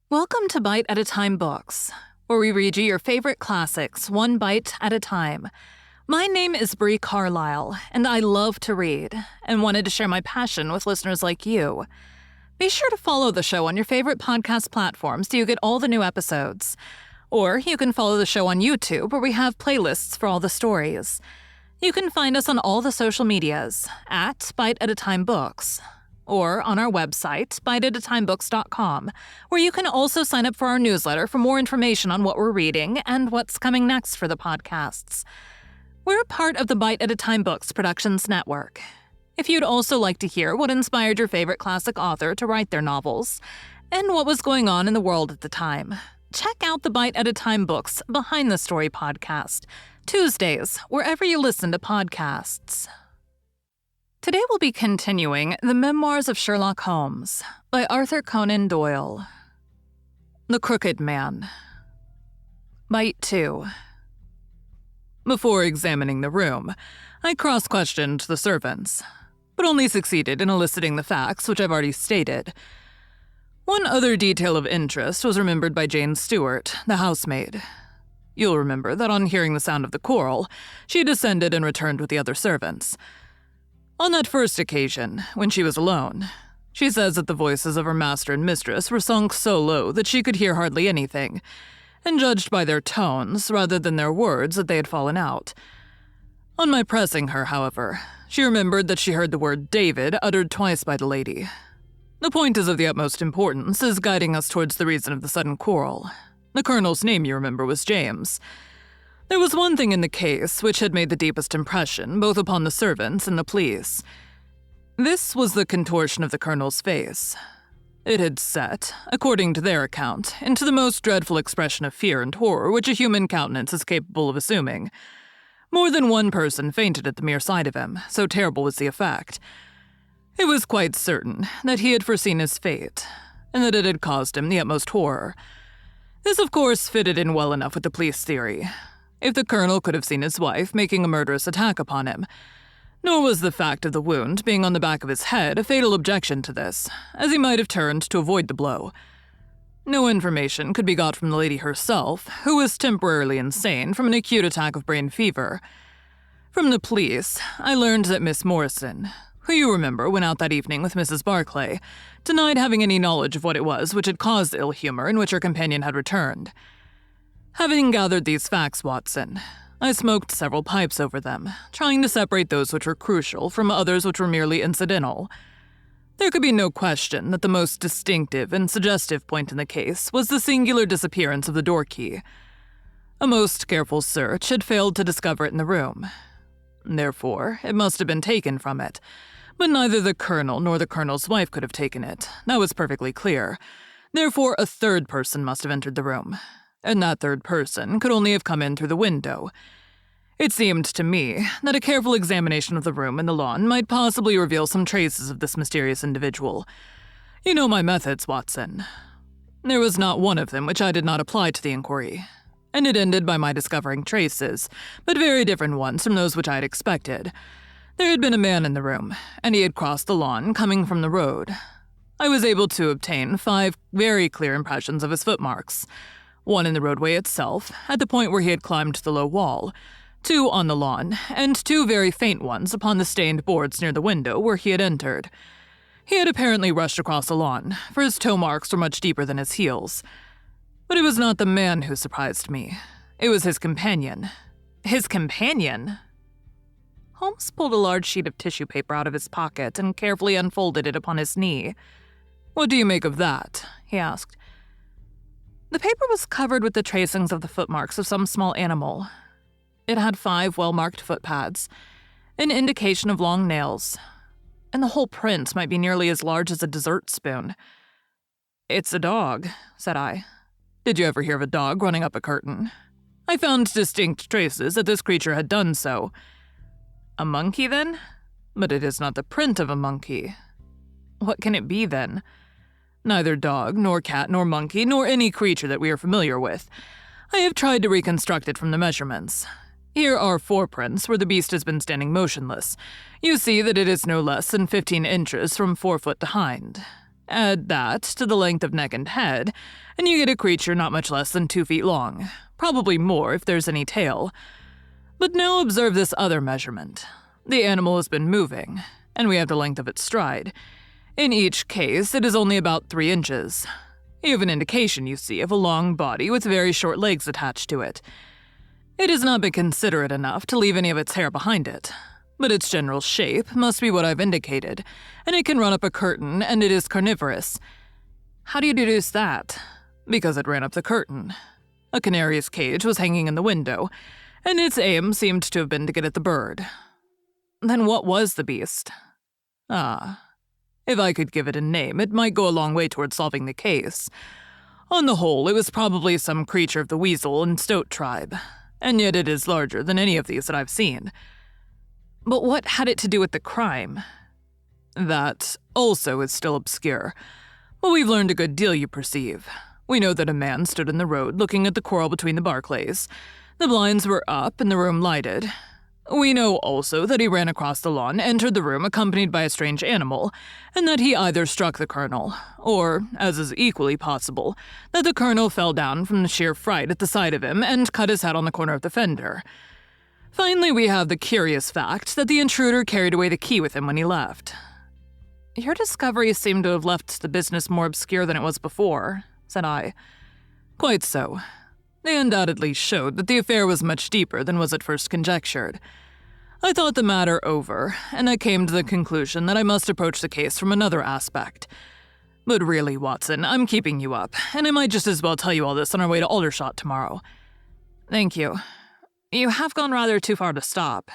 Welcome to Bite at a Time Books, where we read you your favorite classics one bite at a time. My name is Bree Carlile, and I love to read, and wanted to share my passion with listeners like you. Be sure to follow the show on your favorite podcast platforms so you get all the new episodes. Or you can follow the show on YouTube, where we have playlists for all the stories. You can find us on all the social medias, at Bite at a Time Books, or on our website, biteatatimebooks.com, where you can also sign up for our newsletter for more information on what we're reading and what's coming next for the podcasts. We're a part of the Bite at a Time Books Productions Network. If you'd also like to hear what inspired your favorite classic author to write their novels, and what was going on in the world at the time, check out the Bite at a Time Books Behind the Story podcast, Tuesdays, wherever you listen to podcasts. Today we'll be continuing The Memoirs of Sherlock Holmes by Arthur Conan Doyle. The Crooked Man. Bite 2. Before examining the room, I cross-questioned the servants, but only succeeded in eliciting the facts which I've already stated. One other detail of interest was remembered by Jane Stewart, the housemaid. You'll remember that on hearing the sound of the quarrel, she descended and returned with the other servants. On that first occasion, when she was alone, she says that the voices of her master and mistress were sunk so low that she could hear hardly anything, and judged by their tones rather than their words that they had fallen out. On my pressing her, however, she remembered that she heard the word David uttered twice by the lady. The point is of the utmost importance, as guiding us towards the reason of the sudden quarrel. The colonel's name, you remember, was James. There was one thing in the case which had made the deepest impression, both upon the servants and the police. This was the contortion of the colonel's face. It had set, according to their account, into the most dreadful expression of fear and horror which a human countenance is capable of assuming. More than one person fainted at the mere sight of him, so terrible was the effect. It was quite certain that he had foreseen his fate, and that it had caused him the utmost horror. This, of course, fitted in well enough with the police theory. If the colonel could have seen his wife making a murderous attack upon him, nor was the fact of the wound being on the back of his head a fatal objection to this, as he might have turned to avoid the blow. No information could be got from the lady herself, who was temporarily insane from an acute attack of brain fever. From the police, I learned that Miss Morrison, who you remember went out that evening with Mrs. Barclay, denied having any knowledge of what it was which had caused the ill humor in which her companion had returned. Having gathered these facts, Watson, I smoked several pipes over them, trying to separate those which were crucial from others which were merely incidental. There could be no question that the most distinctive and suggestive point in the case was the singular disappearance of the door key. A most careful search had failed to discover it in the room. Therefore, it must have been taken from it, but neither the colonel nor the colonel's wife could have taken it. That was perfectly clear. Therefore, a third person must have entered the room, and that third person could only have come in through the window. It seemed to me that a careful examination of the room and the lawn might possibly reveal some traces of this mysterious individual. You know my methods, Watson. There was not one of them which I did not apply to the inquiry, and it ended by my discovering traces, but very different ones from those which I had expected. There had been a man in the room, and he had crossed the lawn coming from the road. I was able to obtain 5 very clear impressions of his footmarks. 1 in the roadway itself, at the point where he had climbed the low wall, 2 on the lawn, and 2 very faint ones upon the stained boards near the window where he had entered. He had apparently rushed across the lawn, for his toe marks were much deeper than his heels. But it was not the man who surprised me. It was his companion. His companion? Holmes pulled a large sheet of tissue paper out of his pocket and carefully unfolded it upon his knee. "What do you make of that?" he asked. The paper was covered with the tracings of the footmarks of some small animal. It had 5 well-marked footpads, an indication of long nails, and the whole print might be nearly as large as a dessert spoon. "It's a dog," said I. "Did you ever hear of a dog running up a curtain? I found distinct traces that this creature had done so." "A monkey, then? But it is not the print of a monkey. What can it be, then? Neither dog, nor cat, nor monkey, nor any creature that we are familiar with. I have tried to reconstruct it from the measurements. Here are 4 prints where the beast has been standing motionless. You see that it is no less than 15 inches from forefoot to hind. Add that to the length of neck and head, and you get a creature not much less than 2 feet long, probably more if there's any tail. But now observe this other measurement. The animal has been moving, and we have the length of its stride. In each case, it is only about 3 inches. You have an indication, you see, of a long body with very short legs attached to it. It has not been considerate enough to leave any of its hair behind it, but its general shape must be what I've indicated, and it can run up a curtain, and it is carnivorous. How do you deduce that? Because it ran up the curtain. A canary's cage was hanging in the window, and its aim seemed to have been to get at the bird. Then what was the beast? If I could give it a name, it might go a long way toward solving the case. On the whole, it was probably some creature of the weasel and stoat tribe, and yet it is larger than any of these that I've seen. But what had it to do with the crime? That also is still obscure. But we've learned a good deal, you perceive. We know that a man stood in the road looking at the quarrel between the Barclays. The blinds were up and the room lighted. We know also that he ran across the lawn, entered the room accompanied by a strange animal, and that he either struck the colonel, or, as is equally possible, that the colonel fell down from the sheer fright at the sight of him and cut his head on the corner of the fender. Finally, we have the curious fact that the intruder carried away the key with him when he left. Your discoveries seem to have left the business more obscure than it was before, said I. Quite so. They undoubtedly showed that the affair was much deeper than was at first conjectured. I thought the matter over, and I came to the conclusion that I must approach the case from another aspect. But really, Watson, I'm keeping you up, and I might just as well tell you all this on our way to Aldershot tomorrow. Thank you. You have gone rather too far to stop.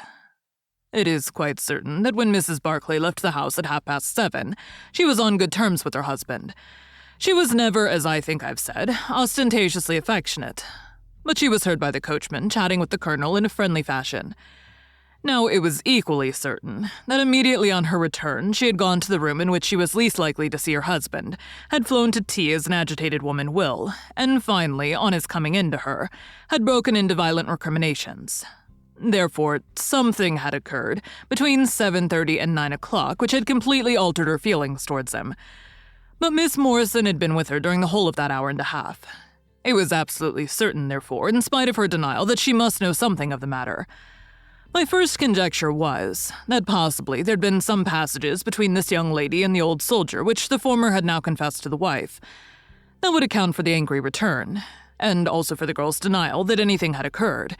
It is quite certain that when Mrs. Barclay left the house at 7:30, she was on good terms with her husband. She was never, as I think I've said, ostentatiously affectionate, but she was heard by the coachman chatting with the colonel in a friendly fashion. Now, it was equally certain that immediately on her return she had gone to the room in which she was least likely to see her husband, had flown to tea as an agitated woman will, and finally, on his coming in to her, had broken into violent recriminations. Therefore, something had occurred between 7:30 and 9 o'clock which had completely altered her feelings towards him. But Miss Morrison had been with her during the whole of that hour and a half. It was absolutely certain, therefore, in spite of her denial, that she must know something of the matter. My first conjecture was that possibly there'd been some passages between this young lady and the old soldier which the former had now confessed to the wife. That would account for the angry return, and also for the girl's denial that anything had occurred.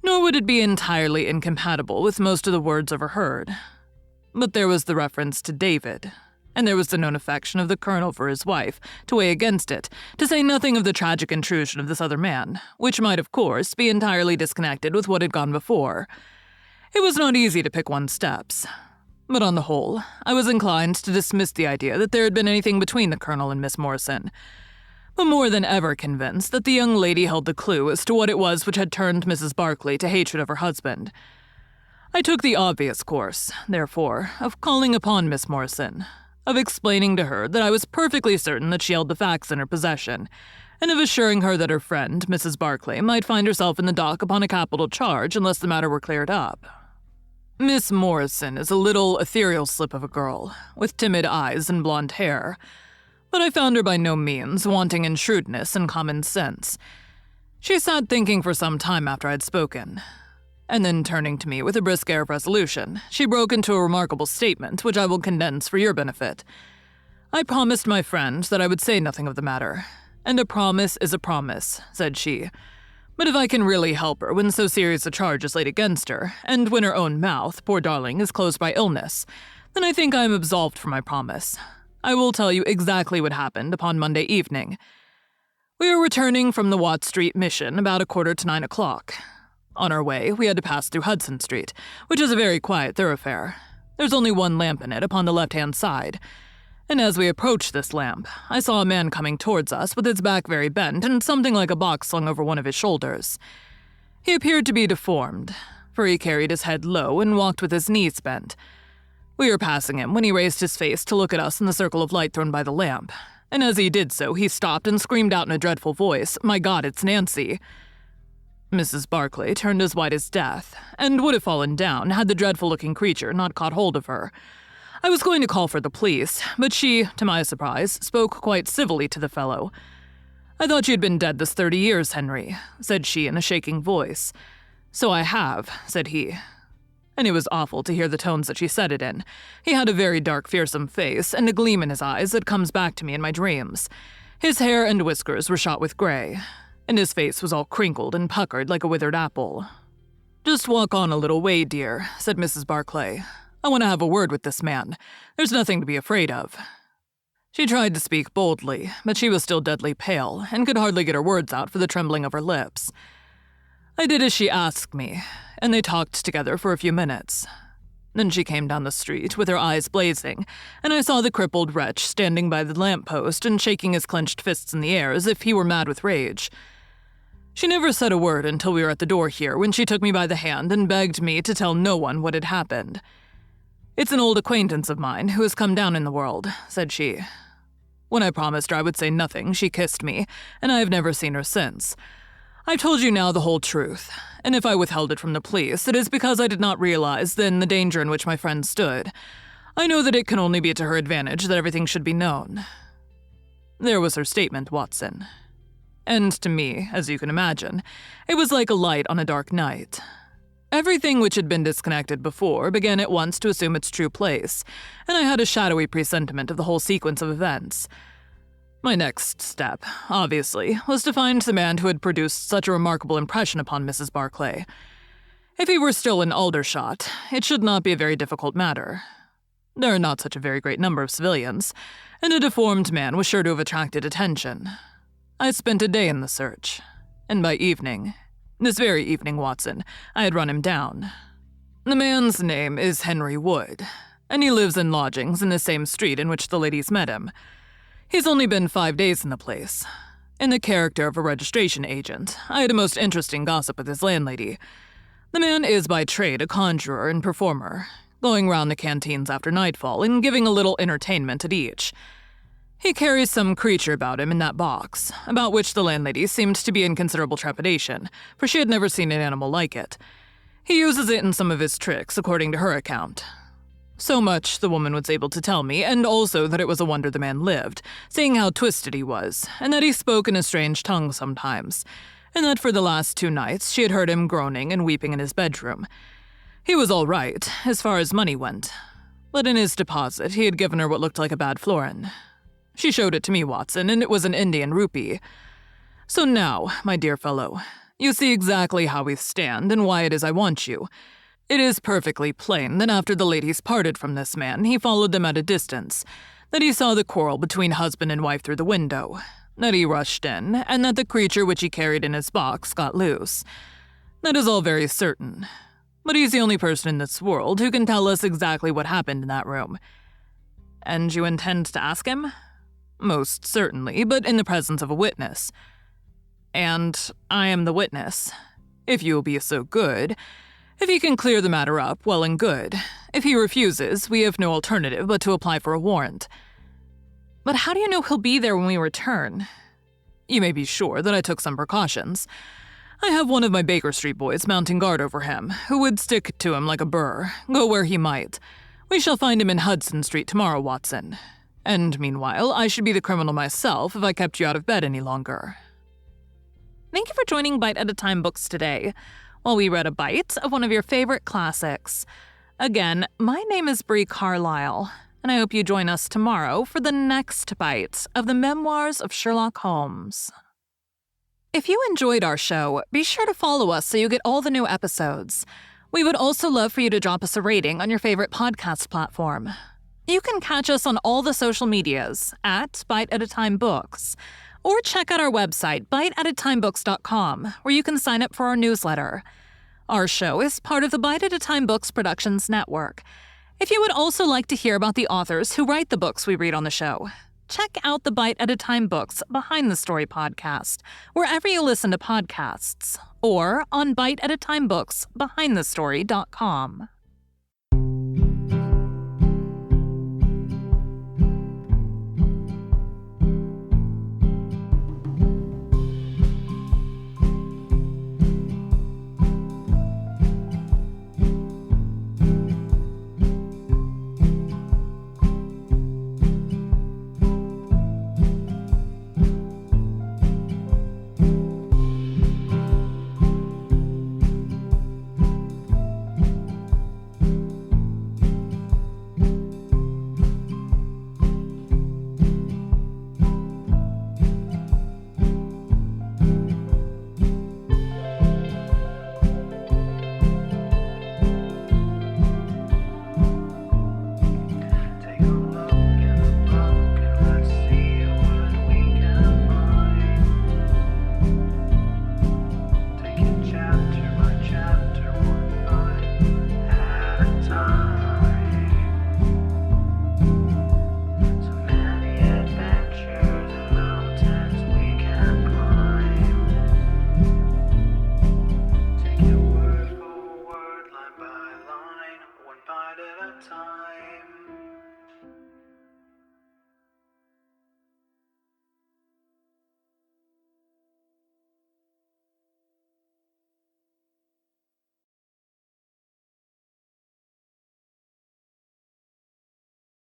Nor would it be entirely incompatible with most of the words overheard. But there was the reference to David, and there was the known affection of the colonel for his wife, to weigh against it, to say nothing of the tragic intrusion of this other man, which might, of course, be entirely disconnected with what had gone before. It was not easy to pick one's steps. But on the whole, I was inclined to dismiss the idea that there had been anything between the colonel and Miss Morrison, but more than ever convinced that the young lady held the clue as to what it was which had turned Mrs. Barclay to hatred of her husband. I took the obvious course, therefore, of calling upon Miss Morrison, of explaining to her that I was perfectly certain that she held the facts in her possession, and of assuring her that her friend, Mrs. Barclay, might find herself in the dock upon a capital charge unless the matter were cleared up. Miss Morrison is a little ethereal slip of a girl, with timid eyes and blonde hair, but I found her by no means wanting in shrewdness and common sense. She sat thinking for some time after I had spoken, and then turning to me with a brisk air of resolution, she broke into a remarkable statement which I will condense for your benefit. I promised my friend that I would say nothing of the matter, and a promise is a promise, said she. But if I can really help her when so serious a charge is laid against her, and when her own mouth, poor darling, is closed by illness, then I think I am absolved from my promise. I will tell you exactly what happened upon Monday evening. We were returning from the Watt Street Mission about 9:15 o'clock. On our way, we had to pass through Hudson Street, which is a very quiet thoroughfare. There's only one lamp in it upon the left-hand side, and as we approached this lamp, I saw a man coming towards us with his back very bent and something like a box slung over one of his shoulders. He appeared to be deformed, for he carried his head low and walked with his knees bent. We were passing him when he raised his face to look at us in the circle of light thrown by the lamp, and as he did so, he stopped and screamed out in a dreadful voice, "My God, it's Nancy!" Mrs. Barclay turned as white as death, and would have fallen down had the dreadful-looking creature not caught hold of her. I was going to call for the police, but she, to my surprise, spoke quite civilly to the fellow. "I thought you had been dead this 30 years, Henry," said she in a shaking voice. "So I have," said he. And it was awful to hear the tones that she said it in. He had a very dark, fearsome face, and a gleam in his eyes that comes back to me in my dreams. His hair and whiskers were shot with gray, and his face was all crinkled and puckered like a withered apple. "Just walk on a little way, dear," said Mrs. Barclay. "I want to have a word with this man. There's nothing to be afraid of." She tried to speak boldly, but she was still deadly pale and could hardly get her words out for the trembling of her lips. I did as she asked me, and they talked together for a few minutes. Then she came down the street with her eyes blazing, and I saw the crippled wretch standing by the lamp-post and shaking his clenched fists in the air as if he were mad with rage. She never said a word until we were at the door here, when she took me by the hand and begged me to tell no one what had happened. "It's an old acquaintance of mine who has come down in the world," said she. When I promised her I would say nothing, she kissed me, and I have never seen her since. I've told you now the whole truth, and if I withheld it from the police, it is because I did not realize then the danger in which my friend stood. I know that it can only be to her advantage that everything should be known. There was her statement, Watson. And to me, as you can imagine, it was like a light on a dark night. Everything which had been disconnected before began at once to assume its true place, and I had a shadowy presentiment of the whole sequence of events. My next step, obviously, was to find the man who had produced such a remarkable impression upon Mrs. Barclay. If he were still in Aldershot, it should not be a very difficult matter. There are not such a very great number of civilians, and a deformed man was sure to have attracted attention. I spent a day in the search, and by evening, this very evening, Watson, I had run him down. The man's name is Henry Wood, and he lives in lodgings in the same street in which the ladies met him. He's only been 5 days in the place. In the character of a registration agent, I had a most interesting gossip with his landlady. The man is by trade a conjurer and performer, going round the canteens after nightfall and giving a little entertainment at each. He carries some creature about him in that box, about which the landlady seemed to be in considerable trepidation, for she had never seen an animal like it. He uses it in some of his tricks, according to her account. So much the woman was able to tell me, and also that it was a wonder the man lived, seeing how twisted he was, and that he spoke in a strange tongue sometimes, and that for the last 2 nights she had heard him groaning and weeping in his bedroom. He was all right, as far as money went, but in his deposit he had given her what looked like a bad florin. She showed it to me, Watson, and it was an Indian rupee. So now, my dear fellow, you see exactly how we stand and why it is I want you. It is perfectly plain that after the ladies parted from this man, he followed them at a distance, that he saw the quarrel between husband and wife through the window, that he rushed in, and that the creature which he carried in his box got loose. That is all very certain. But he's the only person in this world who can tell us exactly what happened in that room. And you intend to ask him? Most certainly, but in the presence of a witness. And I am the witness. If you will be so good. If he can clear the matter up, well and good. If he refuses, we have no alternative but to apply for a warrant. But how do you know he'll be there when we return? You may be sure that I took some precautions. I have one of my Baker Street boys mounting guard over him, who would stick to him like a burr, go where he might. We shall find him in Hudson Street tomorrow, Watson. And meanwhile, I should be the criminal myself if I kept you out of bed any longer. Thank you for joining Bite at a Time Books today, while we read a bite of one of your favorite classics. Again, my name is Bree Carlile, and I hope you join us tomorrow for the next bite of the Memoirs of Sherlock Holmes. If you enjoyed our show, be sure to follow us so you get all the new episodes. We would also love for you to drop us a rating on your favorite podcast platform. You can catch us on all the social medias at Bite at a Time Books, or check out our website, biteatatimebooks.com, where you can sign up for our newsletter. Our show is part of the Bite at a Time Books Productions Network. If you would also like to hear about the authors who write the books we read on the show, check out the Bite at a Time Books Behind the Story podcast, wherever you listen to podcasts, or on biteatatimebooksbehindthestory.com.